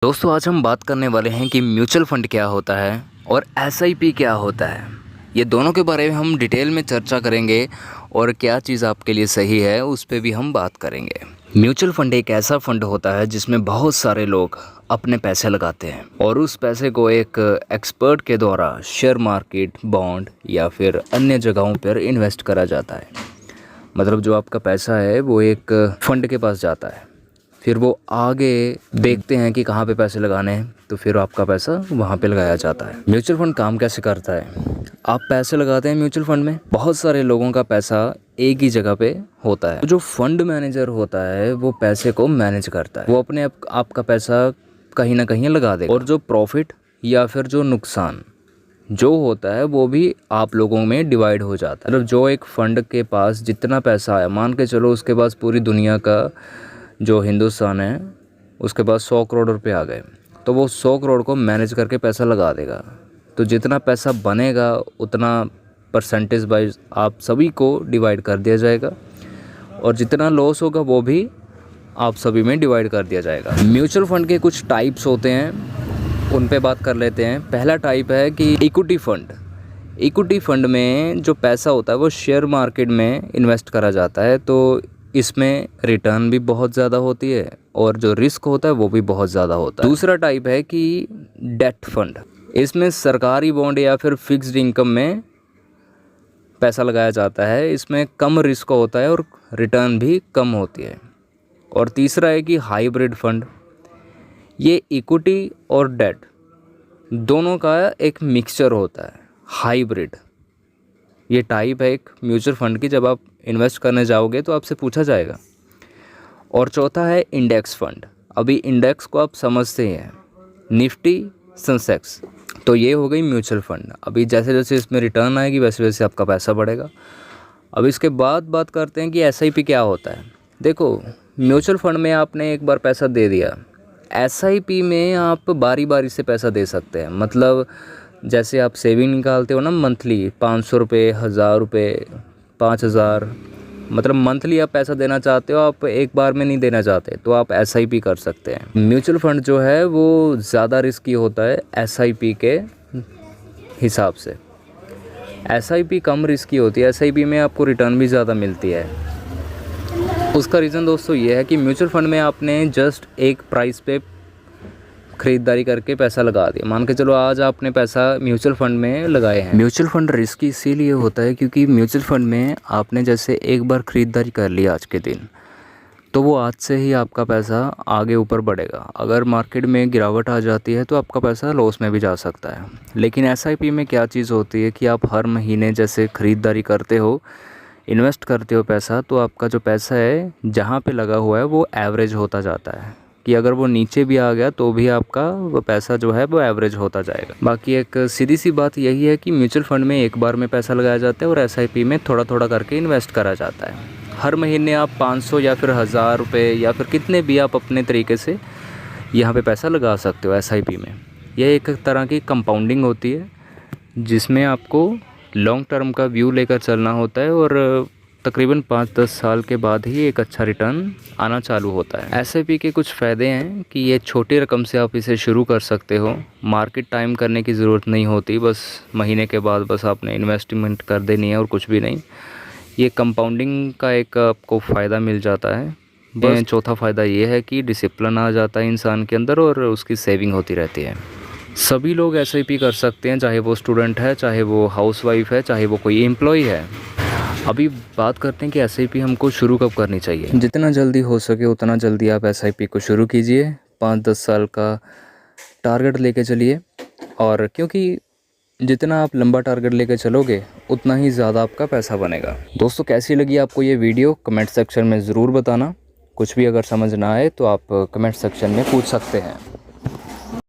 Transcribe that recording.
दोस्तों आज हम बात करने वाले हैं कि म्यूचुअल फंड क्या होता है और एसआईपी क्या होता है। ये दोनों के बारे में हम डिटेल में चर्चा करेंगे और क्या चीज़ आपके लिए सही है उस पर भी हम बात करेंगे। म्यूचुअल फंड एक ऐसा फंड होता है जिसमें बहुत सारे लोग अपने पैसे लगाते हैं और उस पैसे को एक एक्सपर्ट के द्वारा शेयर मार्केट, बॉन्ड या फिर अन्य जगहों पर इन्वेस्ट करा जाता है। मतलब जो आपका पैसा है वो एक फंड के पास जाता है, फिर वो आगे देखते हैं कि कहाँ पे पैसे लगाने हैं, तो फिर आपका पैसा वहाँ पे लगाया जाता है। म्यूचुअल फंड काम कैसे करता है? आप पैसे लगाते हैं म्यूचुअल फंड में, बहुत सारे लोगों का पैसा एक ही जगह पे होता है। जो फंड मैनेजर होता है वो पैसे को मैनेज करता है, वो अपने आपका पैसा कहीं ना कहीं लगा देगा और जो प्रॉफिट या फिर जो नुकसान जो होता है वो भी आप लोगों में डिवाइड हो जाता है। मतलब जो एक फंड के पास जितना पैसा आया, मान के चलो उसके पास पूरी दुनिया का जो हिंदुस्तान है उसके पास 100 करोड़ रुपए आ गए, तो वो 100 करोड़ को मैनेज करके पैसा लगा देगा। तो जितना पैसा बनेगा उतना परसेंटेज वाइज आप सभी को डिवाइड कर दिया जाएगा और जितना लॉस होगा वो भी आप सभी में डिवाइड कर दिया जाएगा। म्यूचुअल फंड के कुछ टाइप्स होते हैं, उन पे बात कर लेते हैं। पहला टाइप है कि इक्विटी फंड। इक्विटी फंड में जो पैसा होता है वो शेयर मार्केट में इन्वेस्ट करा जाता है, तो इसमें रिटर्न भी बहुत ज़्यादा होती है और जो रिस्क होता है वो भी बहुत ज़्यादा होता है। दूसरा टाइप है कि डेट फंड। इसमें सरकारी बॉन्ड या फिर फिक्स्ड इनकम में पैसा लगाया जाता है, इसमें कम रिस्क होता है और रिटर्न भी कम होती है। और तीसरा है कि हाइब्रिड फंड। ये इक्विटी और डेट दोनों का एक मिक्सचर होता है, हाइब्रिड। ये टाइप है एक म्यूचुअल फंड की, जब आप इन्वेस्ट करने जाओगे तो आपसे पूछा जाएगा। और चौथा है इंडेक्स फंड। अभी इंडेक्स को आप समझते हैं, निफ्टी, सेंसेक्स, तो ये हो गई म्यूचुअल फंड। अभी जैसे जैसे इसमें रिटर्न आएगी वैसे वैसे आपका पैसा बढ़ेगा। अब इसके बाद बात करते हैं कि एसआईपी क्या होता है। देखो, म्यूचुअल फंड में आपने एक बार पैसा दे दिया, एसआईपी में आप बारी बारी से पैसा दे सकते हैं। मतलब जैसे आप सेविंग निकालते हो ना मंथली, 500 रुपये, 1000 रुपये, 5000, मतलब मंथली आप पैसा देना चाहते हो, आप एक बार में नहीं देना चाहते, तो आप एसआईपी कर सकते हैं। म्यूचुअल फंड जो है वो ज़्यादा रिस्की होता है एसआईपी के हिसाब से। एसआईपी कम रिस्की होती है, एसआईपी में आपको रिटर्न भी ज़्यादा मिलती है। उसका रीज़न दोस्तों ये है कि म्यूचुअल फंड में आपने जस्ट एक प्राइस पे ख़रीदारी करके पैसा लगा दिया। मान के चलो आज आपने पैसा म्यूचुअल फंड में लगाए हैं। म्यूचुअल फंड रिस्की इसीलिए होता है क्योंकि म्यूचुअल फंड में आपने जैसे एक बार ख़रीदारी कर लिया आज के दिन, तो वो आज से ही आपका पैसा आगे ऊपर बढ़ेगा। अगर मार्केट में गिरावट आ जाती है तो आपका पैसा लॉस में भी जा सकता है। लेकिन एसआईपी में क्या चीज़ होती है कि आप हर महीने जैसे ख़रीदारी करते हो, इन्वेस्ट करते हो पैसा, तो आपका जो पैसा है जहाँ पे लगा हुआ है वो एवरेज होता जाता है कि अगर वो नीचे भी आ गया तो भी आपका वो पैसा जो है वो एवरेज होता जाएगा। बाकी एक सीधी सी बात यही है कि म्यूचुअल फंड में एक बार में पैसा लगाया जाता है और एसआईपी में थोड़ा थोड़ा करके इन्वेस्ट करा जाता है। हर महीने आप 500 या फिर 1000 रुपये या फिर कितने भी आप अपने तरीके से यहाँ पे पैसा लगा सकते हो एसआईपी में। यह एक तरह की कंपाउंडिंग होती है जिसमें आपको लॉन्ग टर्म का व्यू लेकर चलना होता है और तकरीबन 5-10 साल के बाद ही एक अच्छा रिटर्न आना चालू होता है। एसआईपी के कुछ फ़ायदे हैं कि ये छोटी रकम से आप इसे शुरू कर सकते हो, मार्केट टाइम करने की ज़रूरत नहीं होती, बस महीने के बाद बस आपने इन्वेस्टमेंट कर देनी है और कुछ भी नहीं। ये कंपाउंडिंग का एक आपको फ़ायदा मिल जाता है। बस चौथा फ़ायदा ये है कि डिसिप्लिन आ जाता है इंसान के अंदर और उसकी सेविंग होती रहती है। सभी लोग एसआईपी कर सकते हैं, चाहे वो स्टूडेंट है, चाहे वो हाउसवाइफ है, चाहे वो कोई एम्प्लॉय है। अभी बात करते हैं कि एसआईपी हमको शुरू कब करनी चाहिए। जितना जल्दी हो सके उतना जल्दी आप एसआईपी को शुरू कीजिए। 5-10 साल का टारगेट लेके चलिए, और क्योंकि जितना आप लंबा टारगेट लेके चलोगे उतना ही ज़्यादा आपका पैसा बनेगा। दोस्तों, कैसी लगी आपको ये वीडियो कमेंट सेक्शन में ज़रूर बताना। कुछ भी अगर समझ ना आए तो आप कमेंट सेक्शन में पूछ सकते हैं।